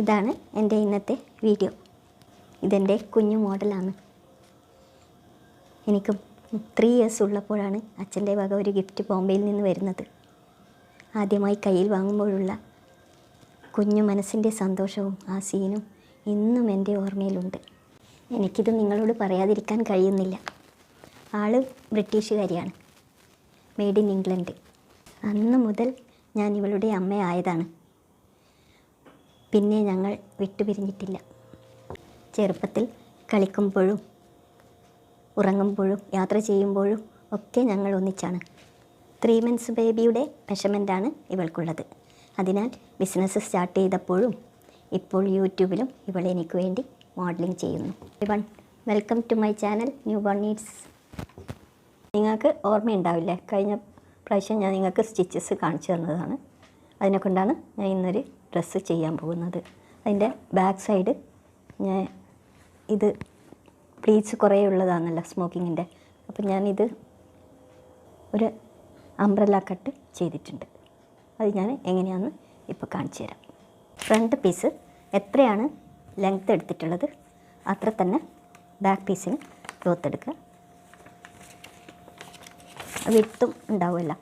ഇതാണ് എൻ്റെ ഇന്നത്തെ വീഡിയോ. ഇതെൻ്റെ കുഞ്ഞു മോഡലാണ്. എനിക്ക് 3 ഇയേഴ്സ് ഉള്ളപ്പോഴാണ് അച്ഛൻ്റെ വക ഒരു ഗിഫ്റ്റ് ബോംബെയിൽ നിന്ന് വരുന്നത്. ആദ്യമായി കയ്യിൽ വാങ്ങുമ്പോഴുള്ള കുഞ്ഞു മനസ്സിൻ്റെ സന്തോഷവും ആ സീനും ഇന്നും എൻ്റെ ഓർമ്മയിലുണ്ട്. എനിക്കിത് നിങ്ങളോട് പറയാതിരിക്കാൻ കഴിയുന്നില്ല. ആള് ബ്രിട്ടീഷുകാരിയാണ്, മെയ്ഡ് ഇൻ ഇംഗ്ലണ്ട്. അന്ന് മുതൽ ഞാൻ ഇവളുടെ അമ്മയായതാണ്. പിന്നെ ഞങ്ങൾ വിട്ടുപിരിഞ്ഞിട്ടില്ല. ചെറുപ്പത്തിൽ കളിക്കുമ്പോഴും ഉറങ്ങുമ്പോഴും യാത്ര ചെയ്യുമ്പോഴും ഒക്കെ ഞങ്ങൾ ഒന്നിച്ചാണ്. 3 months ബേബിയുടെ മെഷർമെൻ്റാണ് ഇവൾക്കുള്ളത്. അതിനാൽ ബിസിനസ് സ്റ്റാർട്ട് ചെയ്തപ്പോഴും ഇപ്പോൾ യൂട്യൂബിലും ഇവൾ എനിക്ക് വേണ്ടി മോഡലിംഗ് ചെയ്യുന്നു. Welcome to my channel newborn needs. നിങ്ങൾക്ക് ഓർമ്മയുണ്ടാവില്ലേ, കഴിഞ്ഞ പ്രാവശ്യം ഞാൻ നിങ്ങൾക്ക് സ്റ്റിച്ചസ് കാണിച്ചു തന്നതാണ്. അതിനെക്കൊണ്ടാണ് ഞാൻ ഇന്നൊരു ഡ്രസ്സ് ചെയ്യാൻ പോകുന്നത്. അതിൻ്റെ ബാക്ക് സൈഡ് ഞാൻ ഇത് പ്ലീറ്റ്സ് കുറേ ഉള്ളതാണല്ലോ സ്മോക്കിങ്ങിൻ്റെ. അപ്പം ഞാനിത് ഒരു അംബ്രല്ല കട്ട് ചെയ്തിട്ടുണ്ട്. അത് ഞാൻ എങ്ങനെയാണെന്ന് ഇപ്പോൾ കാണിച്ചു തരാം. ഫ്രണ്ട് പീസ് എത്രയാണ് ലെങ്ത്ത് എടുത്തിട്ടുള്ളത് അത്ര തന്നെ ബാക്ക് പീസിന് ക്ലോത്ത് എടുക്കുക. വിട്ടും ഉണ്ടാവുമല്ലോ,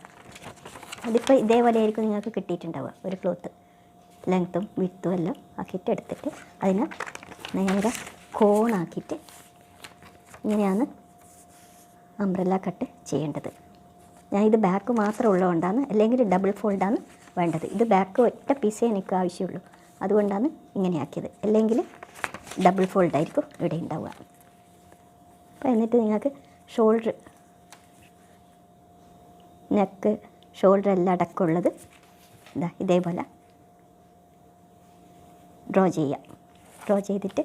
അതിപ്പോൾ ഇതേപോലെ ആയിരിക്കും നിങ്ങൾക്ക് കിട്ടിയിട്ടുണ്ടാവുക. ഒരു ക്ലോത്ത് ലെങ്ത്തും വിട്ടും എല്ലാം ആക്കിയിട്ട് എടുത്തിട്ട് അതിനെ നേരെ കോണാക്കിയിട്ട് ഇങ്ങനെയാണ് അംബ്രല്ല കട്ട് ചെയ്യേണ്ടത്. ഞാനിത് ബാക്ക് മാത്രം ഉള്ളതുകൊണ്ടാണ്, അല്ലെങ്കിൽ ഡബിൾ ഫോൾഡാണ് വേണ്ടത്. ഇത് ബാക്ക് ഒറ്റ പീസേ എനിക്ക് ആവശ്യമുള്ളൂ, അതുകൊണ്ടാണ് ഇങ്ങനെ ആക്കിയത്. അല്ലെങ്കിൽ ഡബിൾ ഫോൾഡായിരിക്കും ഇവിടെ ഉണ്ടാവുക. അപ്പോൾ എന്നിട്ട് നിങ്ങൾക്ക് ഷോൾഡർ, നെക്ക്, ഷോൾഡർ എല്ലാം അടക്കമുള്ളത് ഇതേപോലെ ഡ്രോ ചെയ്തിട്ട്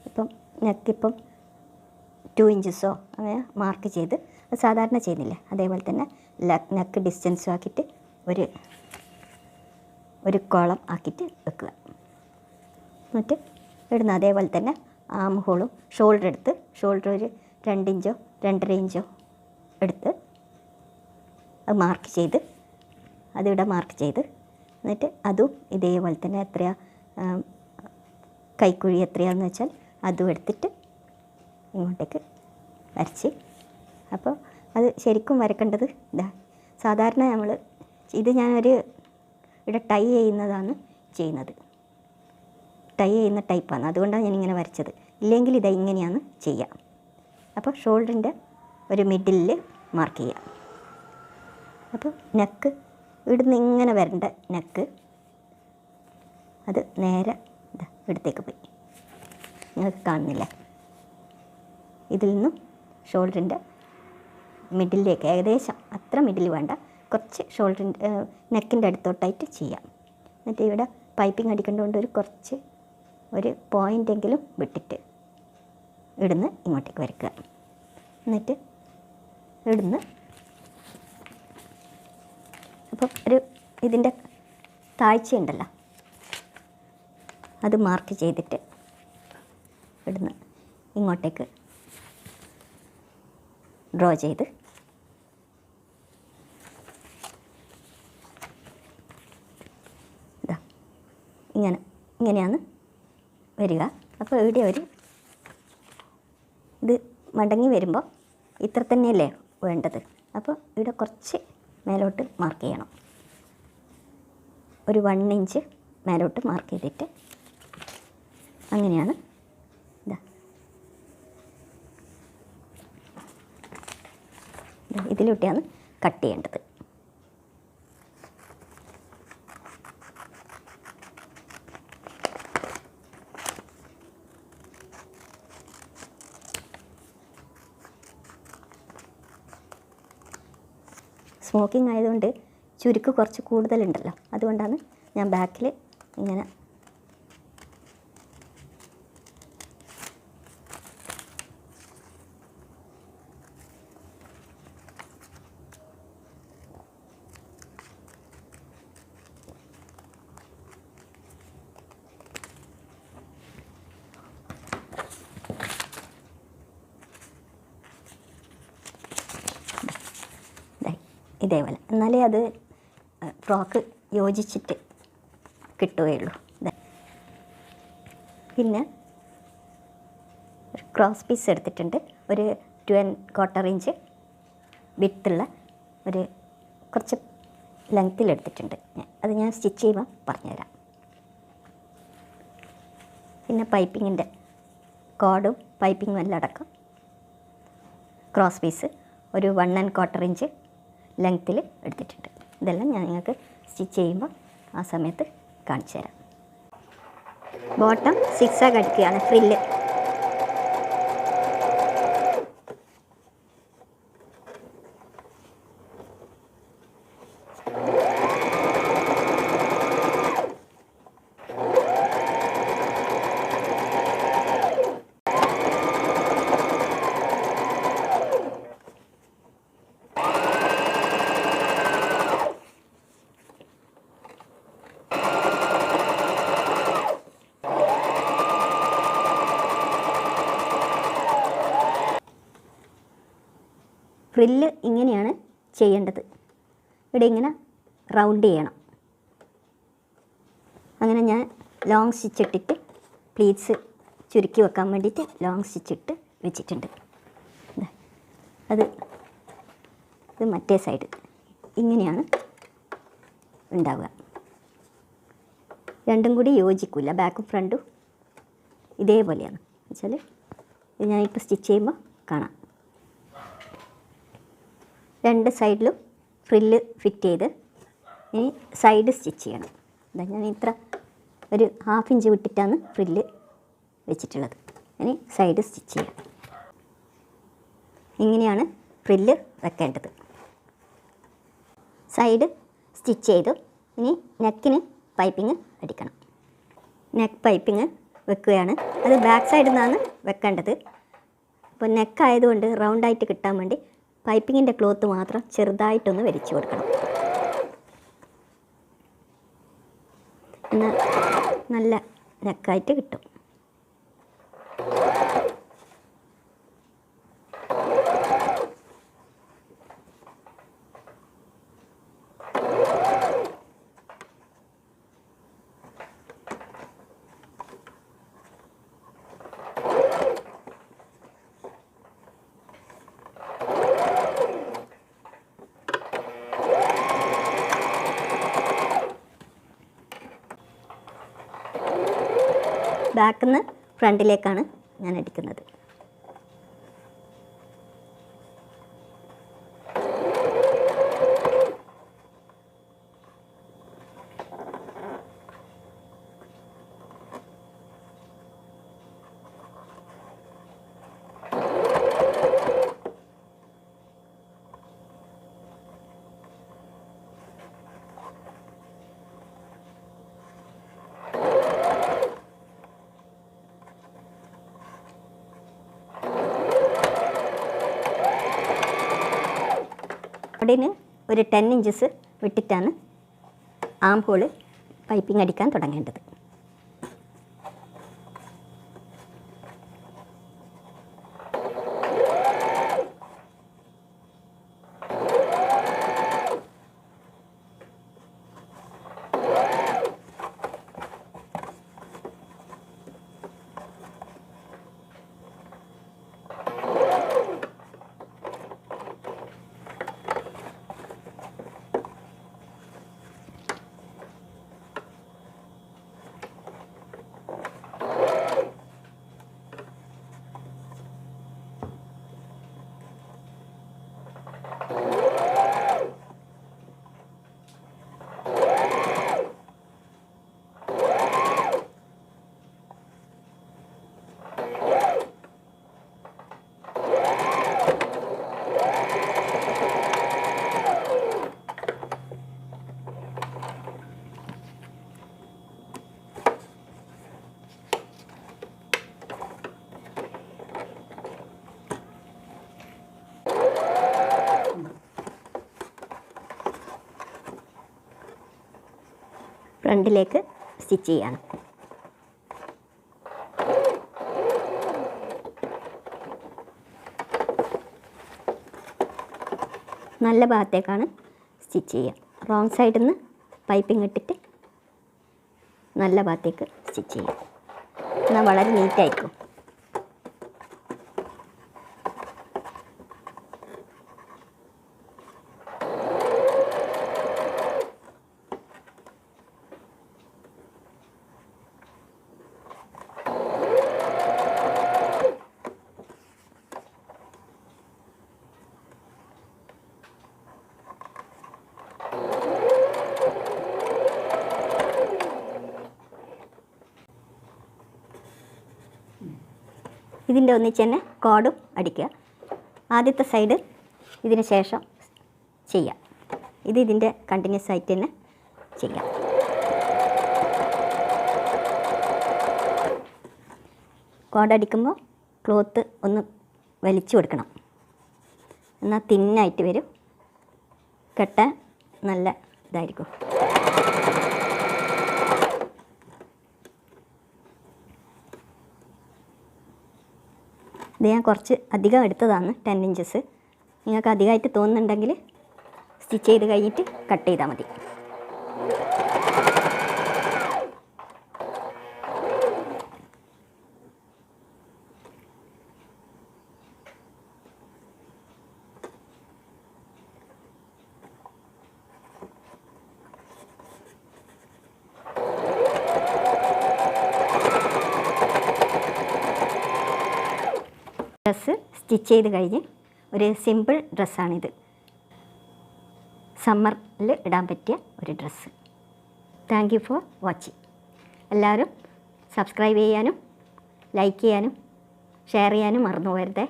ഇപ്പം നെക്കിപ്പം 2 ഇഞ്ചസോ അങ്ങനെ മാർക്ക് ചെയ്ത് സാധാരണ ചെയ്യുന്നില്ല അതേപോലെ തന്നെ നെക്ക് ഡിസ്റ്റൻസും ആക്കിയിട്ട് ഒരു കോളം ആക്കിയിട്ട് വെക്കുക. എന്നിട്ട് ഇടുന്ന അതേപോലെ തന്നെ ആം ഹോളും ഷോൾഡർ എടുത്ത് ഷോൾഡർ ഒരു 2 ഇഞ്ചോ 2.5 ഇഞ്ചോ എടുത്ത് അത് മാർക്ക് ചെയ്ത് അതിവിടെ മാർക്ക് ചെയ്ത് എന്നിട്ട് അതും ഇതേപോലെ തന്നെ എത്രയാ കൈക്കുഴി എത്രയാണെന്ന് വെച്ചാൽ അതും എടുത്തിട്ട് ഇങ്ങോട്ടേക്ക് വരച്ച്. അപ്പോൾ അത് ശരിക്കും വരക്കേണ്ടത് സാധാരണ ഇത് ഞാനൊരു ഇവിടെ ടൈ ചെയ്യുന്നതാണ് ചെയ്യുന്നത്. ടൈ ചെയ്യുന്ന ടൈപ്പാണ്, അതുകൊണ്ടാണ് ഞാനിങ്ങനെ വരച്ചത്. ഇല്ലെങ്കിൽ ഇങ്ങനെയാണ് ചെയ്യുക. അപ്പോൾ ഷോൾഡറിൻ്റെ ഒരു മിഡിലിൽ മാർക്ക് ചെയ്യുക. അപ്പോൾ നെക്ക് ഇവിടുന്ന് ഇങ്ങനെ വരേണ്ട നെക്ക് അത് നേരെ ഇടത്തേക്ക് പോയി, നിങ്ങൾക്ക് കാണുന്നില്ല. ഇതിൽ നിന്നും ഷോൾഡറിൻ്റെ മിഡിലേക്ക് ഏകദേശം അത്ര മിഡിൽ വേണ്ട, കുറച്ച് ഷോൾഡറിൻ്റെ നെക്കിൻ്റെ അടുത്തോട്ടായിട്ട് ചെയ്യാം. എന്നിട്ട് ഇവിടെ പൈപ്പിംഗ് അടിക്കേണ്ടതുകൊണ്ട് ഒരു പോയിൻ്റെങ്കിലും വിട്ടിട്ട് ഇവിടുന്ന് ഇങ്ങോട്ടേക്ക് വരയ്ക്കുക. എന്നിട്ട് ഇവിടുന്ന് അപ്പം ഇതിൻ്റെ താഴ്ചയുണ്ടല്ലോ അത് മാർക്ക് ചെയ്തിട്ട് ഇവിടുന്ന് ഇങ്ങോട്ടേക്ക് ഡ്രോ ചെയ്ത് ഇങ്ങനെയാണ് വരിക. അപ്പോൾ ഇവിടെ ഇത് മടങ്ങി വരുമ്പോൾ ഇത്ര തന്നെയല്ലേ വേണ്ടത്. അപ്പോൾ ഇവിടെ കുറച്ച് മേലോട്ട് മാർക്ക് ചെയ്യണം. ഒരു 1 ഇഞ്ച് മേലോട്ട് മാർക്ക് ചെയ്തിട്ട് അങ്ങനെയാണ് ഇതിലൂടെയാണ് കട്ട് ചെയ്യേണ്ടത്. സ്മോക്കിംഗ് ആയതുകൊണ്ട് ചുരുക്ക് കുറച്ച് കൂടുതലുണ്ടല്ലോ, അതുകൊണ്ടാണ് ഞാൻ ബാക്കിൽ ഇങ്ങനെ ഇതേപോലെ, എന്നാലേ അത് ഫ്രോക്ക് യോജിച്ചിട്ട് കിട്ടുകയുള്ളൂ. പിന്നെ ഒരു ക്രോസ് പീസ് എടുത്തിട്ടുണ്ട്, ഒരു 2¼ ഇഞ്ച് വിട്ടുള്ള ഒരു കുറച്ച് ലെങ്ത്തിലെടുത്തിട്ടുണ്ട്. അത് ഞാൻ സ്റ്റിച്ച് ചെയ്യുമ്പോൾ പറഞ്ഞുതരാം. പിന്നെ പൈപ്പിങ്ങിൻ്റെ കോഡും പൈപ്പിങ്ങും എല്ലാം അടക്കം ക്രോസ് പീസ് ഒരു 1¼ ഇഞ്ച് ലെങ്ത്തിൽ എടുത്തിട്ടുണ്ട്. ഇതെല്ലാം ഞാൻ നിങ്ങൾക്ക് സ്റ്റിച്ച് ചെയ്യുമ്പോൾ ആ സമയത്ത് കാണിച്ചു തരാം. ബോട്ടം സിക്സാഗ് അടിക്കുകയാണ് ഫ്രില്ല്. ഫ്രില്ല് ഇങ്ങനെയാണ് ചെയ്യേണ്ടത്. ഇവിടെ ഇങ്ങനെ റൗണ്ട് ചെയ്യണം. അങ്ങനെ ഞാൻ ലോങ് സ്റ്റിച്ച് ഇട്ടിട്ട് പ്ലീറ്റ്സ് ചുരുക്കി വെക്കാൻ വേണ്ടിയിട്ട് ലോങ് സ്റ്റിച്ച് ഇട്ട് വെച്ചിട്ടുണ്ട്. ഇത് മറ്റേ സൈഡ് ഇങ്ങനെയാണ് ഉണ്ടാവുക. രണ്ടും കൂടി യോജിക്കില്ല, ബാക്കും ഫ്രണ്ടും ഇതേപോലെയാണ് വെച്ചാൽ ഇത് ഞാനിപ്പോൾ സ്റ്റിച്ച് ചെയ്യുമ്പോൾ കാണാം. രണ്ട് സൈഡിലും ഫ്രില്ല് ഫിറ്റ് ചെയ്ത് ഇനി സൈഡ് സ്റ്റിച്ച് ചെയ്യണം. ഞാൻ ഇത്ര ഒരു 1/2 ഇഞ്ച് വിട്ടിട്ടാണ് ഫ്രില്ല് വെച്ചിട്ടുള്ളത്. ഇനി സൈഡ് സ്റ്റിച്ച് ചെയ്യാം. ഇങ്ങനെയാണ് ഫ്രില്ല് വെക്കേണ്ടത്. സൈഡ് സ്റ്റിച്ച് ചെയ്തു. ഇനി നെക്കിന് പൈപ്പിങ് അടിക്കണം. നെക്ക് പൈപ്പിങ് വെക്കുകയാണ്. അത് ബാക്ക് സൈഡിൽ നിന്നാണ് വെക്കേണ്ടത്. അപ്പോൾ നെക്കായതുകൊണ്ട് റൗണ്ടായിട്ട് കിട്ടാൻ വേണ്ടി പൈപ്പിങ്ങിൻ്റെ ക്ലോത്ത് മാത്രം ചെറുതായിട്ടൊന്ന് വലിച്ചു കൊടുക്കണം. എന്നാൽ നല്ല നെക്കായിട്ട് കിട്ടും. ബാക്കിൽ നിന്ന് ഫ്രണ്ടിലേക്കാണ് ഞാൻ അടിക്കുന്നത്. അവിടേന് ഒരു 10 ഇഞ്ചസ് വിട്ടിട്ടാണ് ആം ഹോള് പൈപ്പിംഗ് അടിക്കാൻ തുടങ്ങേണ്ടത്. ഫ്രണ്ടിലേക്ക് സ്റ്റിച്ച് ചെയ്യണം. നല്ല ഭാഗത്തേക്കാണ് സ്റ്റിച്ച് ചെയ്യുക. റോങ് സൈഡിൽ നിന്ന് പൈപ്പിംഗ് ഇട്ടിട്ട് നല്ല ഭാഗത്തേക്ക് സ്റ്റിച്ച് ചെയ്യുക. എന്നാൽ വളരെ നീറ്റായിരിക്കും. ഇതിൻ്റെ ഒന്നിച്ച് തന്നെ കോഡും അടിക്കുക. ആദ്യത്തെ സൈഡ് ഇതിന് ശേഷം ചെയ്യാം. ഇതിൻ്റെ കണ്ടിന്യൂസ് ആയിട്ട് തന്നെ ചെയ്യാം. കോഡടിക്കുമ്പോൾ ക്ലോത്ത് ഒന്ന് വലിച്ചു കൊടുക്കണം, എന്നാൽ തിന്നായിട്ട് വരും. കെട്ടാൻ നല്ല ഇതായിരിക്കും. ഇത് ഞാൻ കുറച്ച് അധികം എടുത്തതാണ്, 10 ഇഞ്ചസ്. നിങ്ങൾക്ക് അധികമായിട്ട് തോന്നുന്നുണ്ടെങ്കിൽ സ്റ്റിച്ച് ചെയ്ത് കഴിഞ്ഞിട്ട് കട്ട് ചെയ്താൽ മതി. ഡ്രസ്സ് സ്റ്റിച്ച് ചെയ്ത് കഴിഞ്ഞ് ഒരു സിമ്പിൾ ഡ്രസ്സാണിത്. സമ്മറിൽ ഇടാൻ പറ്റിയ ഒരു dress. Thank you for watching. എല്ലാവരും സബ്സ്ക്രൈബ് ചെയ്യാനും ലൈക്ക് ചെയ്യാനും ഷെയർ ചെയ്യാനും മറന്നു പോകരുതേ.